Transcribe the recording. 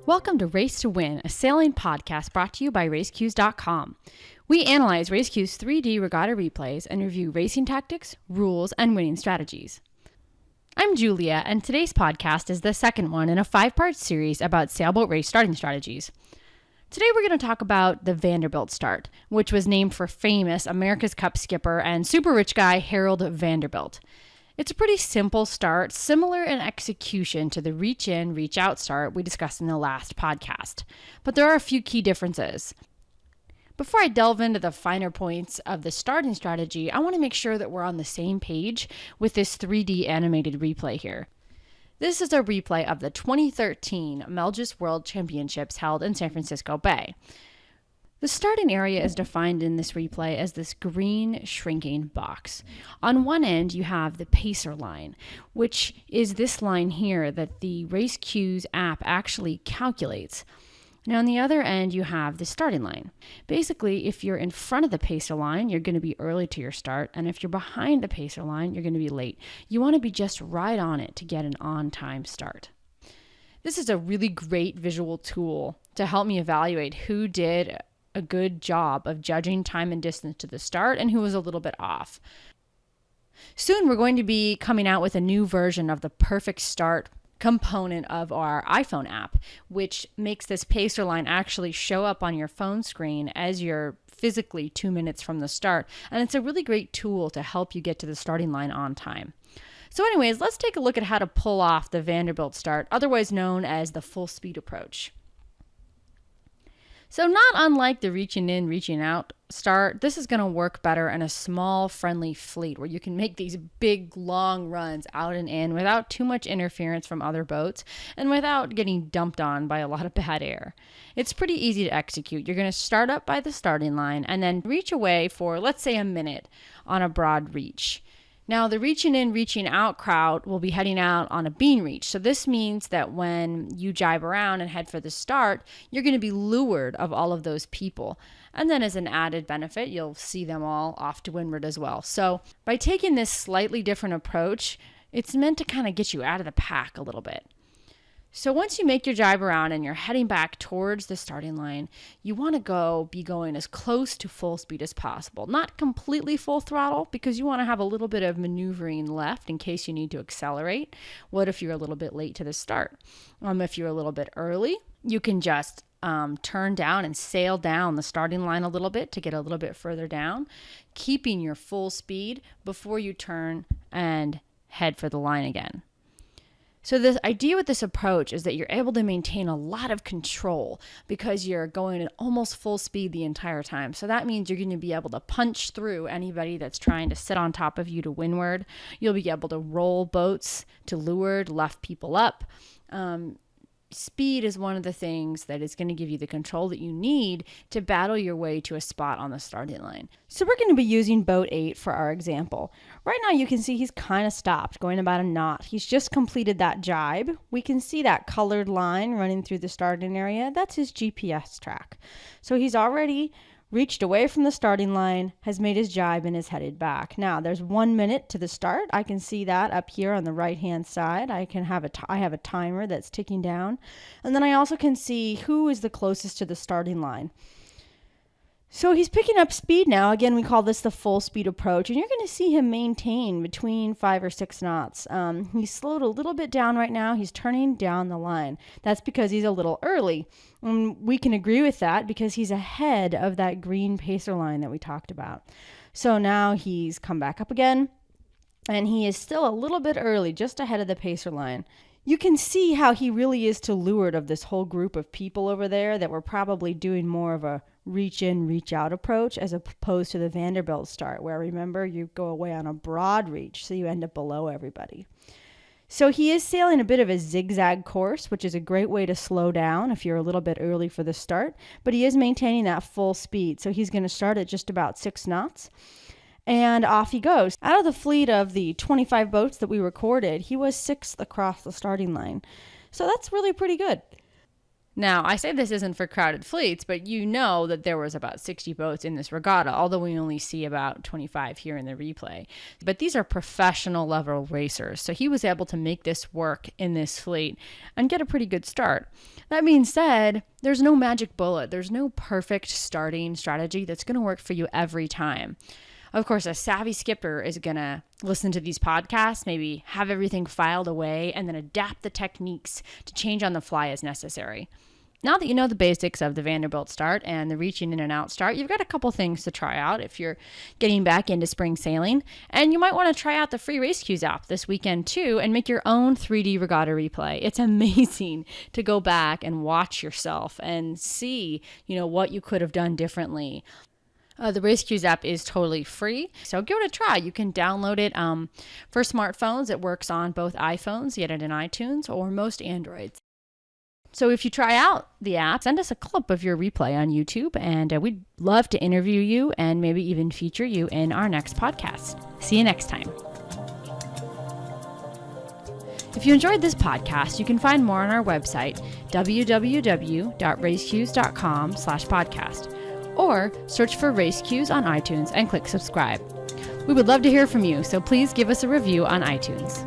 Welcome to Race to Win, a sailing podcast brought to you by RaceQs.com. We analyze RaceQ's 3D regatta replays and review racing tactics, rules, and winning strategies. I'm Julia, and today's podcast is the second one in a 5-part series about sailboat race starting strategies. Today we're going to talk about the Vanderbilt Start, which was named for famous America's Cup skipper and super rich guy Harold Vanderbilt. It's a pretty simple start, similar in execution to the reach in, reach out start we discussed in the last podcast. But there are a few key differences. Before I delve into the finer points of the starting strategy, I want to make sure that we're on the same page with this 3D animated replay here. This is a replay of the 2013 Melges World Championships held in San Francisco Bay. The starting area is defined in this replay as this green shrinking box. On one end, you have the pacer line, which is this line here that the RaceQs app actually calculates. Now, on the other end, you have the starting line. Basically, if you're in front of the pacer line, you're going to be early to your start, and if you're behind the pacer line, you're going to be late. You want to be just right on it to get an on-time start. This is a really great visual tool to help me evaluate who did a good job of judging time and distance to the start and who was a little bit off. Soon we're going to be coming out with a new version of the perfect start component of our iPhone app, which makes this pacer line actually show up on your phone screen as you're physically 2 minutes from the start. And it's a really great tool to help you get to the starting line on time. So anyways, let's take a look at how to pull off the Vanderbilt Start, otherwise known as the full speed approach. So not unlike the reaching in, reaching out start, this is going to work better in a small, friendly fleet where you can make these big, long runs out and in without too much interference from other boats and without getting dumped on by a lot of bad air. It's pretty easy to execute. You're going to start up by the starting line and then reach away for, let's say, a minute on a broad reach. Now, the reaching in, reaching out crowd will be heading out on a bean reach. So this means that when you jibe around and head for the start, you're going to be leeward of all of those people. And then as an added benefit, you'll see them all off to windward as well. So by taking this slightly different approach, it's meant to kind of get you out of the pack a little bit. So once you make your jibe around and you're heading back towards the starting line, you want to be going as close to full speed as possible. Not completely full throttle because you want to have a little bit of maneuvering left in case you need to accelerate. What if you're a little bit late to the start? If you're a little bit early, you can just turn down and sail down the starting line a little bit to get a little bit further down, keeping your full speed before you turn and head for the line again. So the idea with this approach is that you're able to maintain a lot of control because you're going at almost full speed the entire time. So that means you're going to be able to punch through anybody that's trying to sit on top of you to windward. You'll be able to roll boats to leeward, left people up. Speed is one of the things that is going to give you the control that you need to battle your way to a spot on the starting line. So we're going to be using boat 8 for our example. Right now you can see he's kind of stopped, going about a knot. He's just completed that jibe. We can see that colored line running through the starting area. That's his GPS track. So he's already reached away from the starting line, has made his jibe, and is headed back. Now, there's 1 minute to the start. I can see that up here on the right-hand side. I have a timer that's ticking down. And then I also can see who is the closest to the starting line. So he's picking up speed now. Again, we call this the full speed approach, and you're going to see him maintain between 5 or 6 knots. He's slowed a little bit down right now. He's turning down the line. That's because he's a little early. We can agree with that because he's ahead of that green pacer line that we talked about. So now he's come back up again, and he is still a little bit early, just ahead of the pacer line. You can see how he really is to leeward of this whole group of people over there that were probably doing more of a reach in, reach out approach as opposed to the Vanderbilt Start, where remember you go away on a broad reach, so you end up below everybody. So he is sailing a bit of a zigzag course, which is a great way to slow down if you're a little bit early for the start, but he is maintaining that full speed. So he's going to start at just about 6 knots. And off he goes. Out of the fleet of the 25 boats that we recorded, he was 6th across the starting line. So that's really pretty good. Now, I say this isn't for crowded fleets, but you know that there was about 60 boats in this regatta, although we only see about 25 here in the replay. But these are professional level racers, so he was able to make this work in this fleet and get a pretty good start. That being said, there's no magic bullet. There's no perfect starting strategy that's going to work for you every time. Of course, a savvy skipper is going to listen to these podcasts, maybe have everything filed away, and then adapt the techniques to change on the fly as necessary. Now that you know the basics of the Vanderbilt Start and the reaching in and out start, you've got a couple things to try out if you're getting back into spring sailing. And you might want to try out the free RaceQueues app this weekend too and make your own 3D regatta replay. It's amazing to go back and watch yourself and see, what you could have done differently. The RaceQueues app is totally free, so give it a try. You can download it for smartphones. It works on both iPhones, get it in iTunes, or most Androids. So if you try out the app, send us a clip of your replay on YouTube, and we'd love to interview you and maybe even feature you in our next podcast. See you next time. If you enjoyed this podcast, you can find more on our website, www.racequeues.com/podcast, or search for RaceQueues on iTunes and click subscribe. We would love to hear from you, so please give us a review on iTunes.